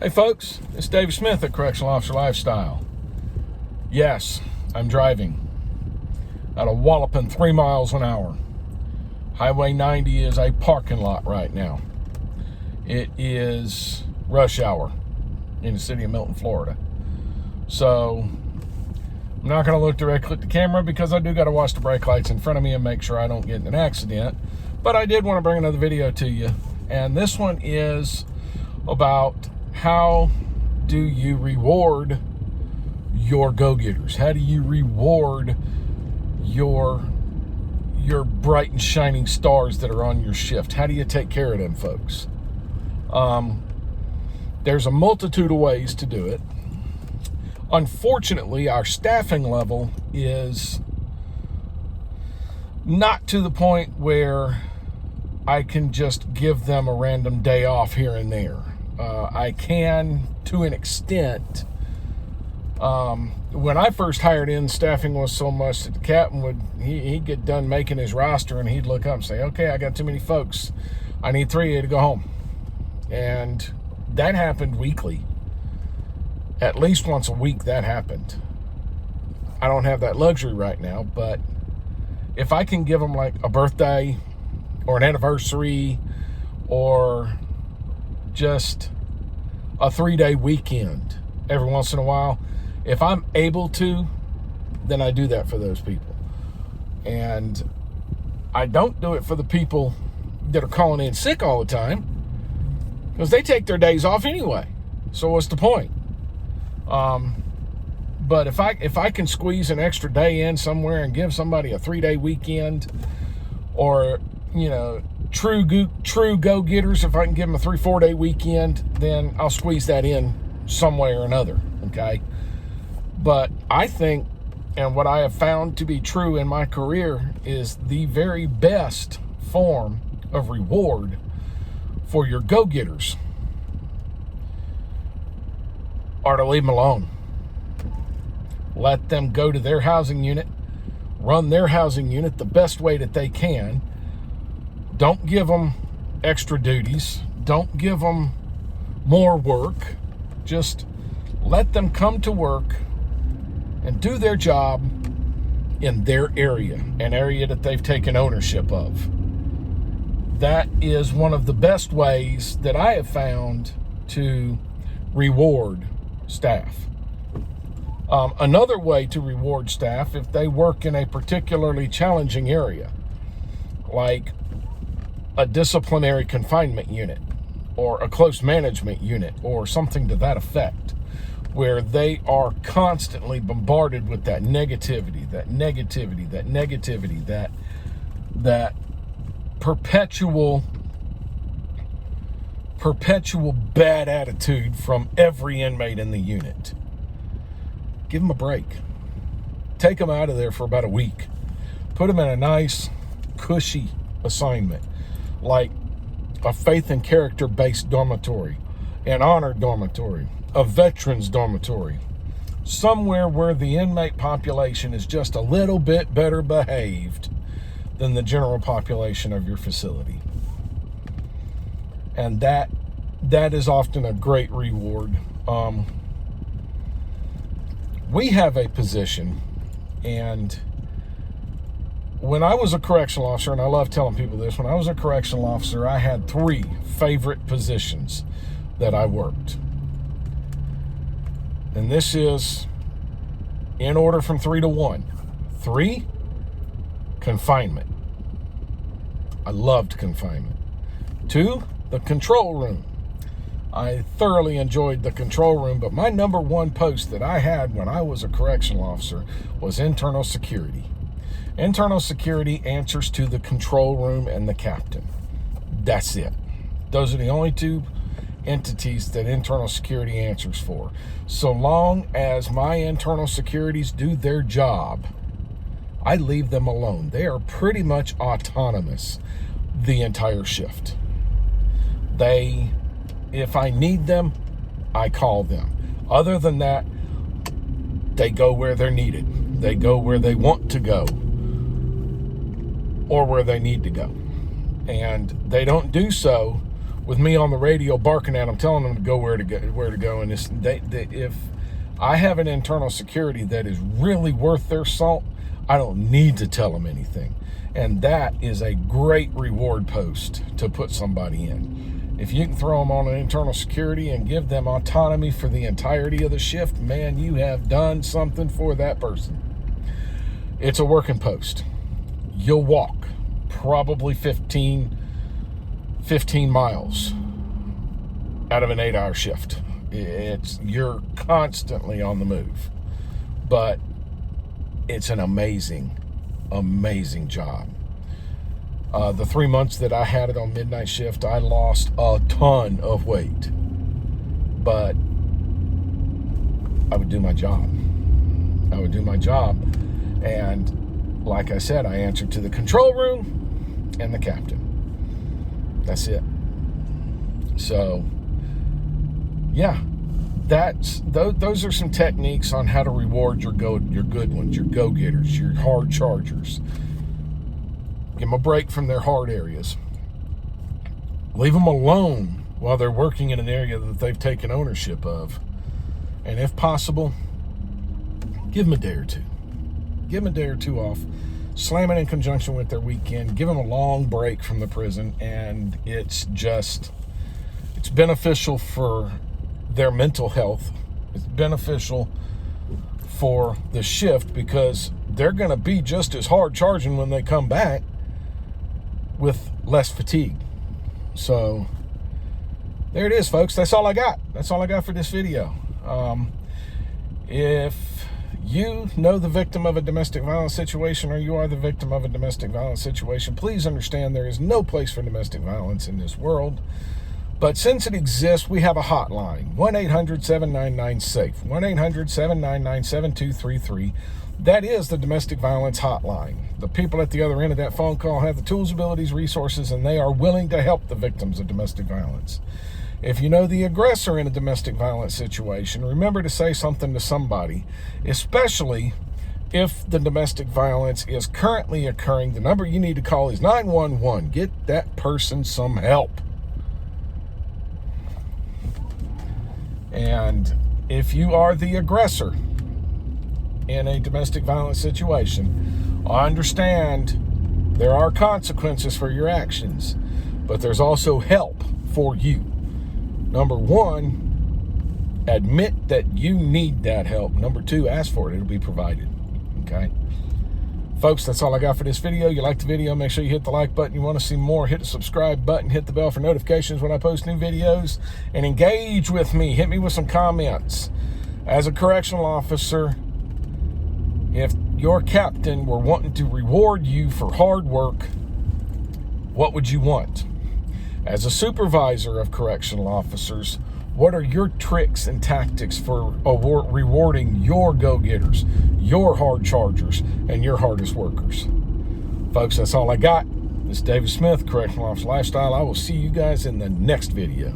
Hey folks, it's David Smith at Correctional Officer Lifestyle. Yes, I'm driving at a walloping 3 miles an hour. Highway 90 is a parking lot right now. It is rush hour in the city of Milton, Florida. So I'm not going to look directly at the camera because I do got to watch the brake lights in front of me and make sure I don't get in an accident. But I did want to bring another video to you. And this one is about how do you reward your go-getters? How do you reward your bright and shining stars that are on your shift? How do you take care of them folks? There's a multitude of ways to do it. Unfortunately, our staffing level is not to the point where I can just give them a random day off here and there. I can to an extent. When I first hired in, staffing was so much that the captain he'd get done making his roster and he'd look up and say, okay, I got too many folks. I need 3 of you to go home. And that happened weekly. At least once a week that happened. I don't have that luxury right now, but if I can give them like a birthday or an anniversary or just a 3-day weekend every once in a while, if I'm able to, then I do that for those people. And I don't do it for the people that are calling in sick all the time because they take their days off anyway. So what's the point? But if I can squeeze an extra day in somewhere and give somebody a 3-day weekend, or true go-getters, if I can give them a 3-4 day weekend, then I'll squeeze that in some way or another, okay? But I think, and what I have found to be true in my career, is the very best form of reward for your go-getters are to leave them alone. Let them go to their housing unit, run their housing unit the best way that they can. Don't give them extra duties. Don't give them more work. Just let them come to work and do their job in their area, an area that they've taken ownership of. That is one of the best ways that I have found to reward staff. Another way to reward staff, if they work in a particularly challenging area, like a disciplinary confinement unit or a close management unit or something to that effect, where they are constantly bombarded with that negativity, that perpetual bad attitude from every inmate in the unit. Give them a break. Take them out of there for about a week. Put them in a nice, cushy assignment, like a faith and character-based dormitory, an honor dormitory, a veterans dormitory, somewhere where the inmate population is just a little bit better behaved than the general population of your facility. And that is often a great reward. We have a position, and when I was a correctional officer, and I love telling people this, when I was a correctional officer, I had 3 favorite positions that I worked. And this is in order from 3 to 1. 3, confinement. I loved confinement. 2, the control room. I thoroughly enjoyed the control room, but my number 1 post that I had when I was a correctional officer was internal security. Internal security answers to the control room and the captain. That's it. Those are the only 2 entities that internal security answers for. So long as my internal securities do their job, I leave them alone. They are pretty much autonomous the entire shift. If I need them, I call them. Other than that, they go where they're needed. They go where they want to go or where they need to go. And they don't do so with me on the radio barking at them, telling them to go where to go. And if I have an internal security that is really worth their salt, I don't need to tell them anything. And that is a great reward post to put somebody in. If you can throw them on an internal security and give them autonomy for the entirety of the shift, man, you have done something for that person. It's a working post. You'll walk probably 15 miles out of an 8-hour shift. You're constantly on the move, but it's an amazing job. The 3 months that I had it on midnight shift, I lost a ton of weight, but I would do my job. And like I said, I answered to the control room and the captain. That's it. So yeah, those are some techniques on how to reward your good ones, your go-getters, your hard chargers. Give them a break from their hard areas. Leave them alone while they're working in an area that they've taken ownership of. And if possible, give them a day or two. Give them a day or two off. Slam it in conjunction with their weekend. Give them a long break from the prison. And it's beneficial for their mental health. It's beneficial for the shift because they're going to be just as hard charging when they come back with less fatigue. So there it is, folks. That's all I got. That's all I got for this video. If you know the victim of a domestic violence situation, or you are the victim of a domestic violence situation, please understand there is no place for domestic violence in this world. But since it exists, we have a hotline, 1-800-799-SAFE, 1-800-799-7233. That is the domestic violence hotline. The people at the other end of that phone call have the tools, abilities, resources, and they are willing to help the victims of domestic violence. If you know the aggressor in a domestic violence situation, remember to say something to somebody, especially if the domestic violence is currently occurring. The number you need to call is 911. Get that person some help. And if you are the aggressor in a domestic violence situation, I understand there are consequences for your actions, but there's also help for you. Number one, admit that you need that help. Number two, ask for it. It'll be provided. Okay? Folks, that's all I got for this video. You like the video, make sure you hit the like button. You want to see more, hit the subscribe button, hit the bell for notifications when I post new videos, and engage with me. Hit me with some comments. As a correctional officer, if your captain were wanting to reward you for hard work, what would you want? As a supervisor of correctional officers, what are your tricks and tactics for rewarding your go-getters, your hard chargers, and your hardest workers? Folks, that's all I got. This is David Smith, Correctional Officer Lifestyle. I will see you guys in the next video.